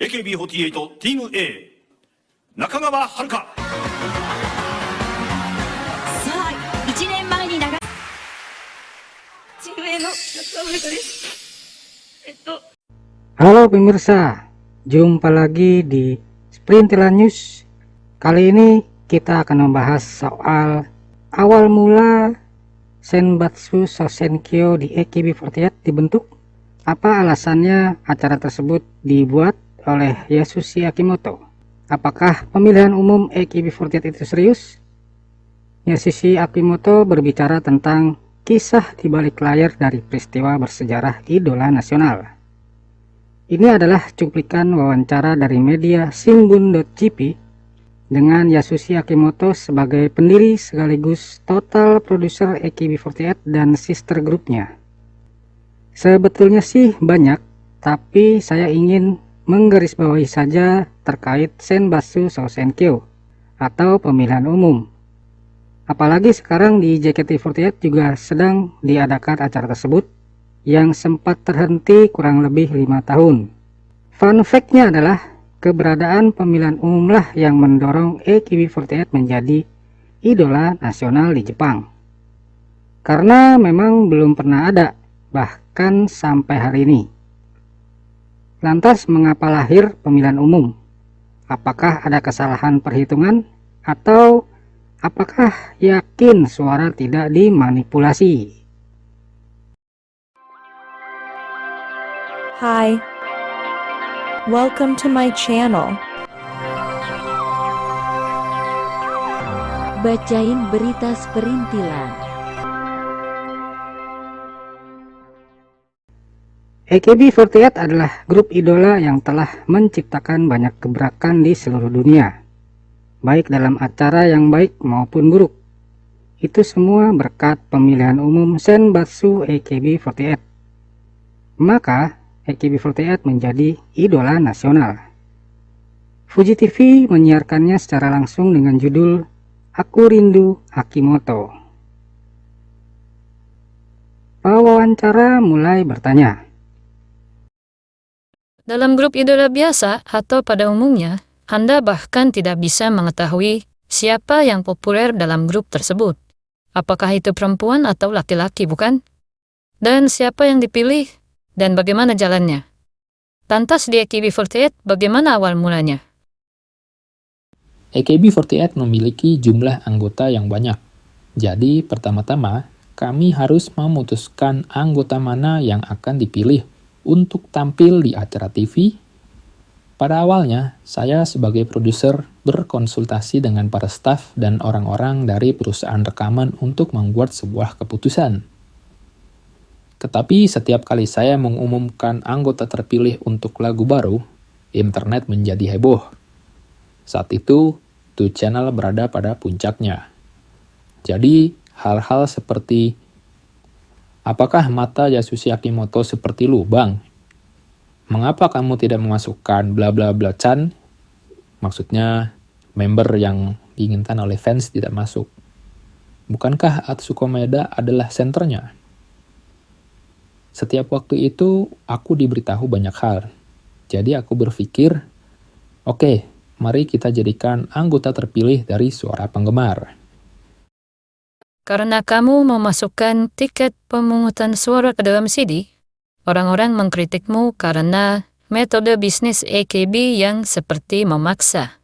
AKB48 チーム A 中川遥。さあ、1年前にチーム A の中川遥です。Halo pemirsa, jumpa lagi di Sprintilan News. Kali ini kita akan membahas soal awal mula Senbatsu Shosenkyo di AKB48 dibentuk. Apa alasannya acara tersebut dibuat oleh Yasushi Akimoto? Apakah pemilihan umum AKB48 itu serius? Yasushi Akimoto berbicara tentang kisah di balik layar dari peristiwa bersejarah idola nasional. Ini adalah cuplikan wawancara dari media Shimbun.gp dengan Yasushi Akimoto sebagai pendiri sekaligus total produser AKB48 dan sister grupnya. Sebetulnya sih banyak, tapi saya ingin menggarisbawahi saja terkait Senbatsu Shosenkyo atau pemilihan umum. Apalagi sekarang di JKT48 juga sedang diadakan acara tersebut yang sempat terhenti kurang lebih 5 tahun. Fun fact-nya adalah keberadaan pemilihan umum lah yang mendorong AKB48 menjadi idola nasional di Jepang. Karena memang belum pernah ada, bahkan sampai hari ini. Lantas mengapa lahir pemilihan umum? Apakah ada kesalahan perhitungan? Atau apakah yakin suara tidak dimanipulasi? Hi, welcome to my channel. Bacain berita Sprintilan. AKB48 adalah grup idola yang telah menciptakan banyak gebrakan di seluruh dunia, baik dalam acara yang baik maupun buruk. Itu semua berkat pemilihan umum Senbatsu AKB48. Maka AKB48 menjadi idola nasional. Fuji TV menyiarkannya secara langsung dengan judul Aku Rindu Akimoto. Pewawancara mulai bertanya. Dalam grup idola biasa atau pada umumnya, Anda bahkan tidak bisa mengetahui siapa yang populer dalam grup tersebut. Apakah itu perempuan atau laki-laki, bukan? Dan siapa yang dipilih dan bagaimana jalannya? Lantas di AKB48 bagaimana awal mulanya? AKB48 memiliki jumlah anggota yang banyak. Jadi pertama-tama kami harus memutuskan anggota mana yang akan dipilih untuk tampil di acara TV. Pada awalnya, saya sebagai produser berkonsultasi dengan para staf dan orang-orang dari perusahaan rekaman untuk membuat sebuah keputusan. Tetapi setiap kali saya mengumumkan anggota terpilih untuk lagu baru, internet menjadi heboh. Saat itu, 2 Channel berada pada puncaknya. Jadi, hal-hal seperti apakah mata Yasushi Akimoto seperti lubang? Mengapa kamu tidak memasukkan bla bla bla Chan? Maksudnya, member yang diinginkan oleh fans tidak masuk. Bukankah Atsuko Maeda adalah senternya? Setiap waktu itu, aku diberitahu banyak hal. Jadi aku berpikir, oke, mari kita jadikan anggota terpilih dari suara penggemar. Karena kamu memasukkan tiket pemungutan suara ke dalam CD, orang-orang mengkritikmu karena metode bisnis AKB yang seperti memaksa.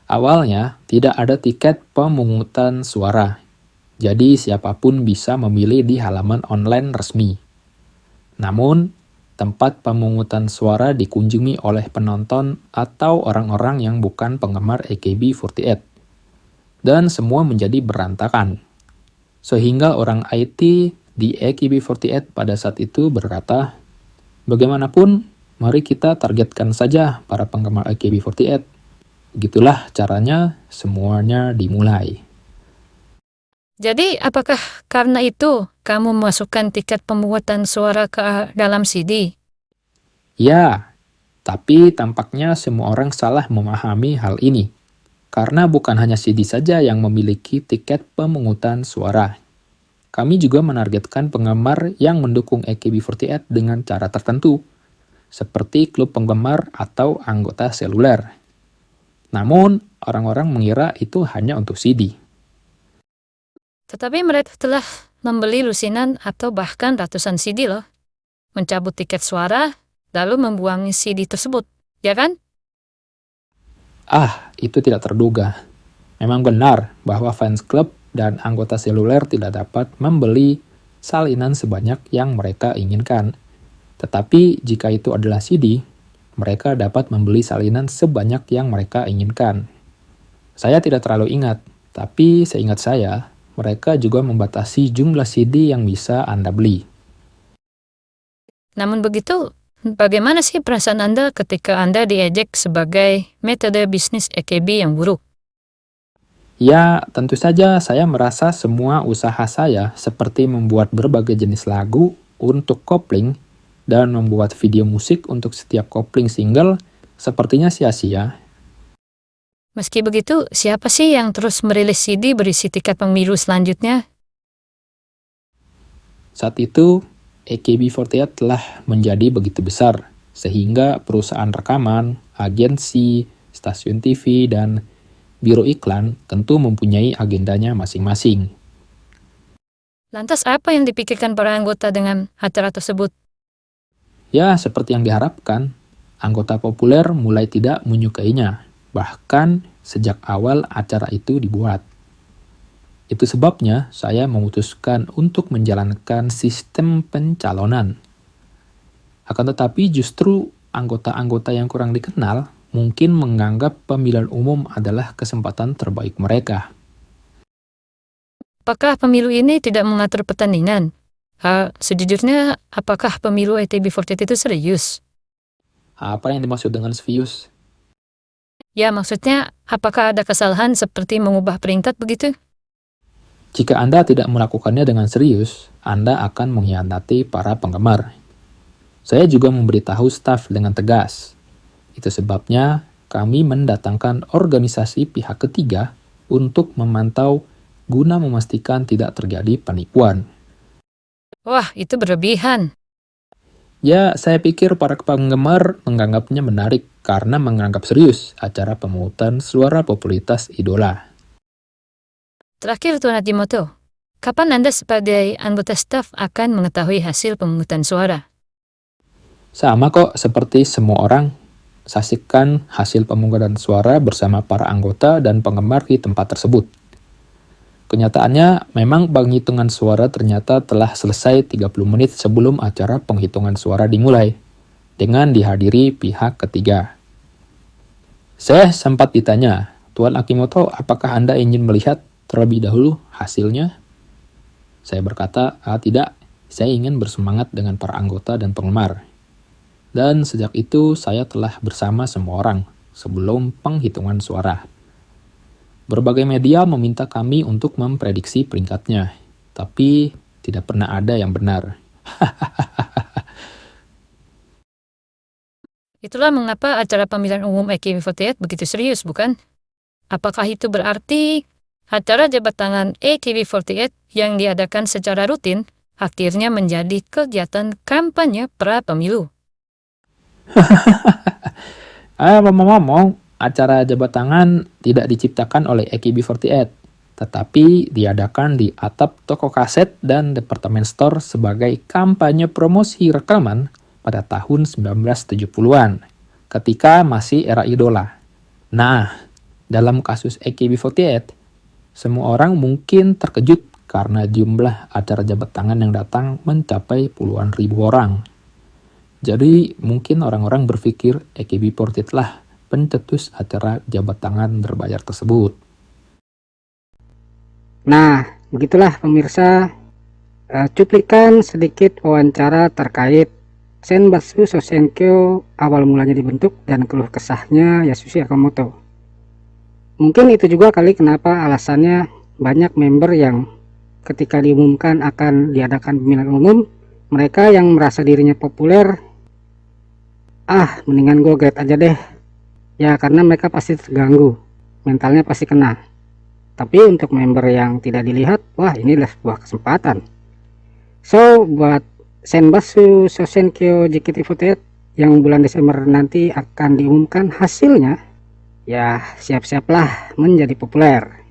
Awalnya, tidak ada tiket pemungutan suara. Jadi siapapun bisa memilih di halaman online resmi. Namun, tempat pemungutan suara dikunjungi oleh penonton atau orang-orang yang bukan penggemar AKB48. Dan semua menjadi berantakan. Sehingga orang IT di AKB48 pada saat itu berkata, bagaimanapun, mari kita targetkan saja para penggemar AKB48. Begitulah caranya semuanya dimulai. Jadi, apakah karena itu kamu memasukkan tiket pemungutan suara ke dalam CD? Ya, tapi tampaknya semua orang salah memahami hal ini. Karena bukan hanya CD saja yang memiliki tiket pemungutan suara. Kami juga menargetkan penggemar yang mendukung AKB48 dengan cara tertentu. seperti klub penggemar atau anggota seluler. Namun, orang-orang mengira itu hanya untuk CD. Tetapi mereka telah membeli lusinan atau bahkan ratusan CD loh. Mencabut tiket suara, lalu membuang CD tersebut, ya kan? Itu tidak terduga. Memang benar bahwa fans klub dan anggota seluler tidak dapat membeli salinan sebanyak yang mereka inginkan. Tetapi jika itu adalah CD, mereka dapat membeli salinan sebanyak yang mereka inginkan. Saya tidak terlalu ingat, tapi seingat saya, mereka juga membatasi jumlah CD yang bisa Anda beli. Namun begitu, bagaimana sih perasaan Anda ketika Anda diejek sebagai metode bisnis EKB yang buruk? Ya, tentu saja saya merasa semua usaha saya seperti membuat berbagai jenis lagu untuk kopling dan membuat video musik untuk setiap kopling single sepertinya sia-sia. Meski begitu, siapa sih yang terus merilis CD berisi tiket pemilu selanjutnya? Saat itu, AKB48 telah menjadi begitu besar, sehingga perusahaan rekaman, agensi, stasiun TV, dan biro iklan tentu mempunyai agendanya masing-masing. Lantas apa yang dipikirkan para anggota dengan acara tersebut? Ya, seperti yang diharapkan, anggota populer mulai tidak menyukainya, bahkan sejak awal acara itu dibuat. Itu sebabnya saya memutuskan untuk menjalankan sistem pencalonan. Akan tetapi justru anggota-anggota yang kurang dikenal mungkin menganggap pemilihan umum adalah kesempatan terbaik mereka. Apakah pemilu ini tidak mengatur pertandingan? Sejujurnya, apakah pemilu AKB48 itu serius? Apa yang dimaksud dengan serius? Ya, maksudnya, apakah ada kesalahan seperti mengubah peringkat begitu? Jika Anda tidak melakukannya dengan serius, Anda akan mengkhianati para penggemar. Saya juga memberitahu staf dengan tegas. Itu sebabnya kami mendatangkan organisasi pihak ketiga untuk memantau guna memastikan tidak terjadi penipuan. Wah, itu berlebihan. Ya, saya pikir para penggemar menganggapnya menarik karena menganggap serius acara pemungutan suara popularitas idola. Terakhir, Tuan Hajimoto, kapan Anda sebagai anggota staf akan mengetahui hasil pemungutan suara? Sama kok seperti semua orang. Saksikan hasil pemungutan suara bersama para anggota dan penggemar di tempat tersebut. Kenyataannya, memang penghitungan suara ternyata telah selesai 30 menit sebelum acara penghitungan suara dimulai, dengan dihadiri pihak ketiga. Saya sempat ditanya, Tuan Akimoto, apakah Anda ingin melihat terlebih dahulu hasilnya? Saya berkata, tidak, saya ingin bersemangat dengan para anggota dan penggemar. Dan sejak itu saya telah bersama semua orang sebelum penghitungan suara. Berbagai media meminta kami untuk memprediksi peringkatnya, tapi tidak pernah ada yang benar. Itulah mengapa acara pemilihan umum AKB48 begitu serius, bukan? Apakah itu berarti acara jabat tangan AKB48 yang diadakan secara rutin akhirnya menjadi kegiatan kampanye pra pemilu? Ngomong-ngomong, acara jabat tangan tidak diciptakan oleh AKB48, tetapi diadakan di atap toko kaset dan departemen store sebagai kampanye promosi rekaman pada tahun 1970-an, ketika masih era idola. Nah, dalam kasus AKB48, semua orang mungkin terkejut karena jumlah acara jabat tangan yang datang mencapai puluhan ribu orang. Jadi mungkin orang-orang berpikir AKB48 lah pencetus acara jabat tangan berbayar tersebut. Nah, begitulah pemirsa, cuplikan sedikit wawancara terkait Senbatsu Shosenkyo awal mulanya dibentuk dan keluh kesahnya Yasushi Akamoto. Mungkin itu juga kali kenapa alasannya banyak member yang ketika diumumkan akan diadakan pemilihan umum, mereka yang merasa dirinya populer, mendingan gue grade aja deh. Ya karena mereka pasti terganggu, mentalnya pasti kena. Tapi untuk member yang tidak dilihat, wah ini adalah sebuah kesempatan. So buat Senbatsu Shosenkyo JKT48, yang bulan Desember nanti akan diumumkan hasilnya, ya siap-siaplah menjadi populer.